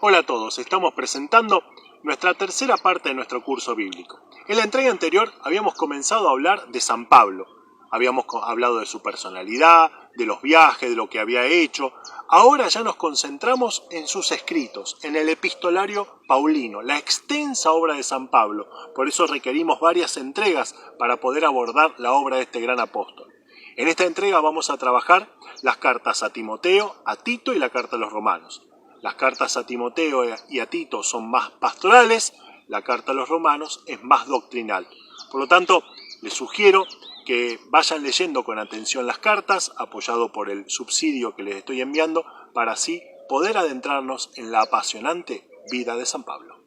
Hola a todos, estamos presentando nuestra tercera parte de nuestro curso bíblico. En la entrega anterior habíamos comenzado a hablar de San Pablo. Habíamos hablado de su personalidad, de los viajes, de lo que había hecho. Ahora ya nos concentramos en sus escritos, en el epistolario paulino, la extensa obra de San Pablo. Por eso requerimos varias entregas para poder abordar la obra de este gran apóstol. En esta entrega vamos a trabajar las cartas a Timoteo, a Tito y la carta a los romanos. Las cartas a Timoteo y a Tito son más pastorales, la carta a los romanos es más doctrinal. Por lo tanto, les sugiero que vayan leyendo con atención las cartas, apoyado por el subsidio que les estoy enviando, para así poder adentrarnos en la apasionante vida de San Pablo.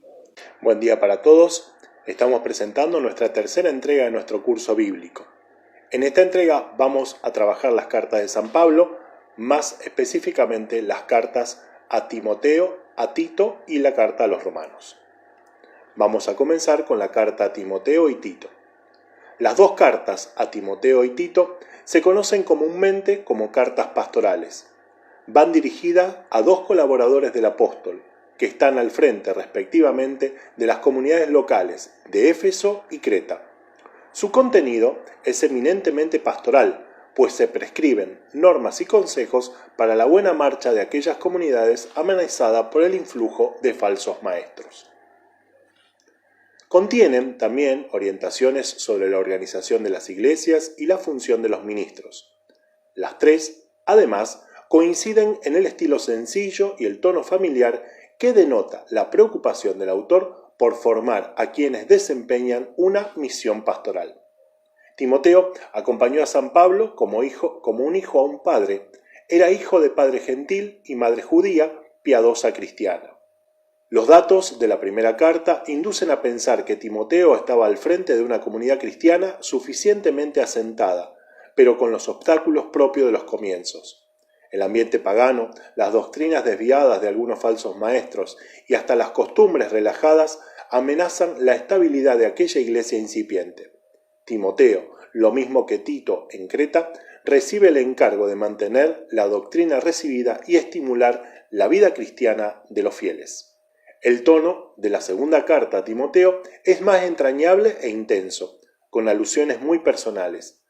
Buen día para todos. Estamos presentando nuestra tercera entrega de nuestro curso bíblico. En esta entrega vamos a trabajar las cartas de San Pablo, más específicamente las cartas a Timoteo, a Tito y la carta a los romanos. Vamos a comenzar con la carta a Timoteo y Tito. Las dos cartas a Timoteo y Tito se conocen comúnmente como cartas pastorales. Van dirigidas a dos colaboradores del apóstol, que están al frente respectivamente de las comunidades locales de Éfeso y Creta. Su contenido es eminentemente pastoral, pues se prescriben normas y consejos para la buena marcha de aquellas comunidades amenazadas por el influjo de falsos maestros. Contienen también orientaciones sobre la organización de las iglesias y la función de los ministros. Las tres, además, coinciden en el estilo sencillo y el tono familiar que denota la preocupación del autor por formar a quienes desempeñan una misión pastoral. Timoteo acompañó a San Pablo como un hijo a un padre. Era hijo de padre gentil y madre judía, piadosa cristiana. Los datos de la primera carta inducen a pensar que Timoteo estaba al frente de una comunidad cristiana suficientemente asentada, pero con los obstáculos propios de los comienzos. El ambiente pagano, las doctrinas desviadas de algunos falsos maestros y hasta las costumbres relajadas amenazan la estabilidad de aquella iglesia incipiente. Timoteo, lo mismo que Tito en Creta, recibe el encargo de mantener la doctrina recibida y estimular la vida cristiana de los fieles. El tono de la segunda carta a Timoteo es más entrañable e intenso, con alusiones muy personales.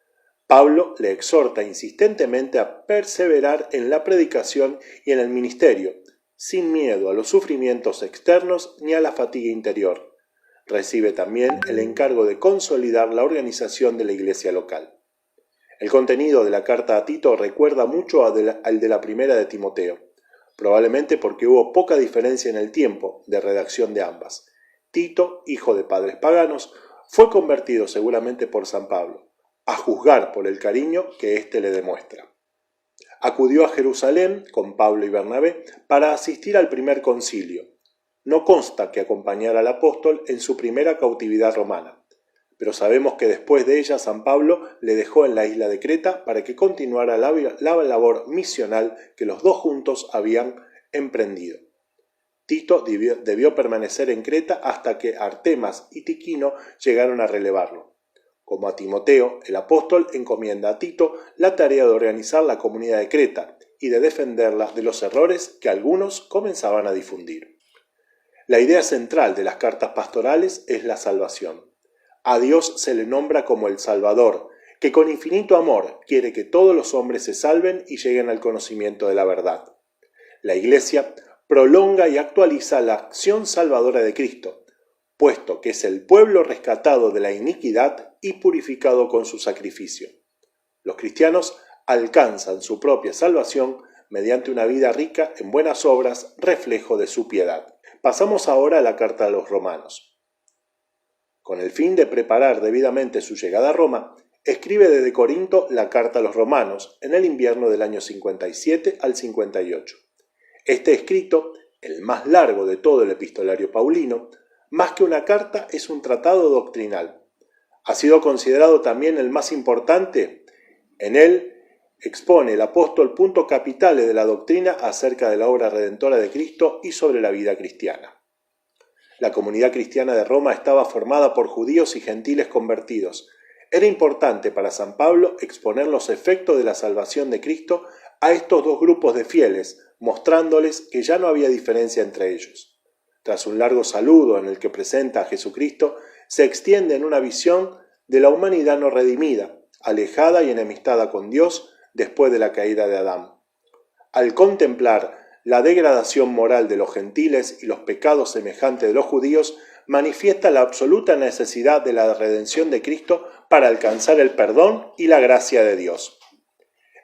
Pablo le exhorta insistentemente a perseverar en la predicación y en el ministerio, sin miedo a los sufrimientos externos ni a la fatiga interior. Recibe también el encargo de consolidar la organización de la iglesia local. El contenido de la carta a Tito recuerda mucho al de la primera de Timoteo, probablemente porque hubo poca diferencia en el tiempo de redacción de ambas. Tito, hijo de padres paganos, fue convertido seguramente por San Pablo, a juzgar por el cariño que éste le demuestra. Acudió a Jerusalén con Pablo y Bernabé para asistir al primer concilio. No consta que acompañara al apóstol en su primera cautividad romana, pero sabemos que después de ella San Pablo le dejó en la isla de Creta para que continuara la labor misional que los dos juntos habían emprendido. Tito debió permanecer en Creta hasta que Artemas y Tiquino llegaron a relevarlo. Como a Timoteo, el apóstol encomienda a Tito la tarea de organizar la comunidad de Creta y de defenderla de los errores que algunos comenzaban a difundir. La idea central de las cartas pastorales es la salvación. A Dios se le nombra como el Salvador, que con infinito amor quiere que todos los hombres se salven y lleguen al conocimiento de la verdad. La Iglesia prolonga y actualiza la acción salvadora de Cristo, puesto que es el pueblo rescatado de la iniquidad y purificado con su sacrificio. Los cristianos alcanzan su propia salvación mediante una vida rica en buenas obras, reflejo de su piedad. Pasamos ahora a la carta a los romanos. Con el fin de preparar debidamente su llegada a Roma, escribe desde Corinto la carta a los romanos en el invierno del año 57 al 58. Este escrito, el más largo de todo el epistolario paulino, más que una carta es un tratado doctrinal. Ha sido considerado también el más importante. En él expone el apóstol puntos capitales de la doctrina acerca de la obra redentora de Cristo y sobre la vida cristiana. La comunidad cristiana de Roma estaba formada por judíos y gentiles convertidos. Era importante para San Pablo exponer los efectos de la salvación de Cristo a estos dos grupos de fieles mostrándoles que ya no había diferencia entre ellos. Tras un largo saludo en el que presenta a Jesucristo, se extiende en una visión de la humanidad no redimida, alejada y enemistada con Dios después de la caída de Adán. Al contemplar la degradación moral de los gentiles y los pecados semejantes de los judíos, manifiesta la absoluta necesidad de la redención de Cristo para alcanzar el perdón y la gracia de Dios.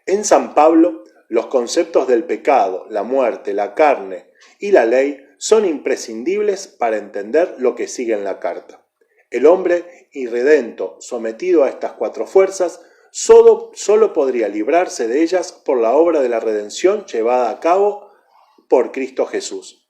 En San Pablo, los conceptos del pecado, la muerte, la carne y la ley son imprescindibles para entender lo que sigue en la carta. El hombre irredento, sometido a estas cuatro fuerzas, solo podría librarse de ellas por la obra de la redención llevada a cabo por Cristo Jesús.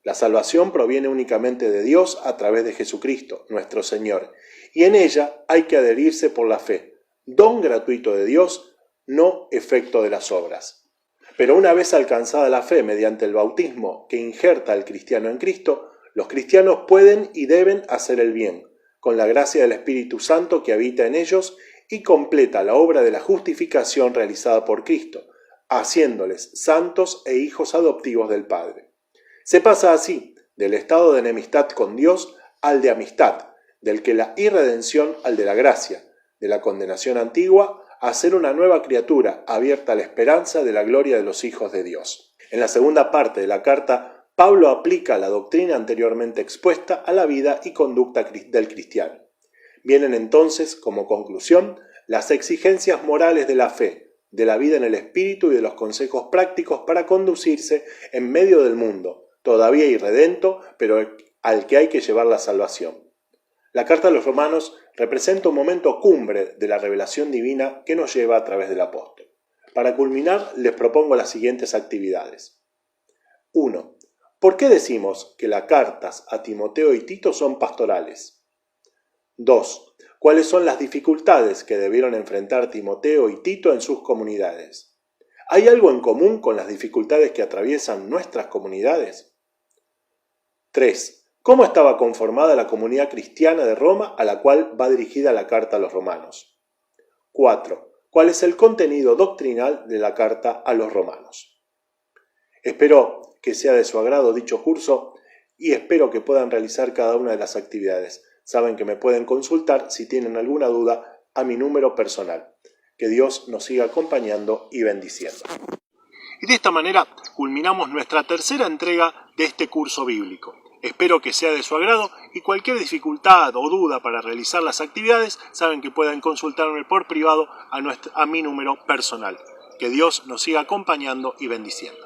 La salvación proviene únicamente de Dios a través de Jesucristo, nuestro Señor, y en ella hay que adherirse por la fe, don gratuito de Dios, no efecto de las obras. Pero una vez alcanzada la fe mediante el bautismo que injerta al cristiano en Cristo, los cristianos pueden y deben hacer el bien, con la gracia del Espíritu Santo que habita en ellos y completa la obra de la justificación realizada por Cristo, haciéndoles santos e hijos adoptivos del Padre. Se pasa así del estado de enemistad con Dios al de amistad, del que la irredención al de la gracia, de la condenación antigua a ser una nueva criatura abierta a la esperanza de la gloria de los hijos de Dios. En la segunda parte de la carta, Pablo aplica la doctrina anteriormente expuesta a la vida y conducta del cristiano. Vienen entonces, como conclusión, las exigencias morales de la fe, de la vida en el Espíritu y de los consejos prácticos para conducirse en medio del mundo, todavía irredento, pero al que hay que llevar la salvación. La carta a los Romanos representa un momento cumbre de la revelación divina que nos lleva a través del apóstol. Para culminar, les propongo las siguientes actividades. 1. ¿Por qué decimos que las cartas a Timoteo y Tito son pastorales? 2. ¿Cuáles son las dificultades que debieron enfrentar Timoteo y Tito en sus comunidades? ¿Hay algo en común con las dificultades que atraviesan nuestras comunidades? 3. ¿Cómo estaba conformada la comunidad cristiana de Roma a la cual va dirigida la carta a los romanos? 4. ¿Cuál es el contenido doctrinal de la carta a los romanos? Espero que sea de su agrado dicho curso y espero que puedan realizar cada una de las actividades. Saben que me pueden consultar si tienen alguna duda a mi número personal. Que Dios nos siga acompañando y bendiciendo. Y de esta manera culminamos nuestra tercera entrega de este curso bíblico. Espero que sea de su agrado y cualquier dificultad o duda para realizar las actividades, saben que pueden consultarme por privado a mi número personal. Que Dios nos siga acompañando y bendiciendo.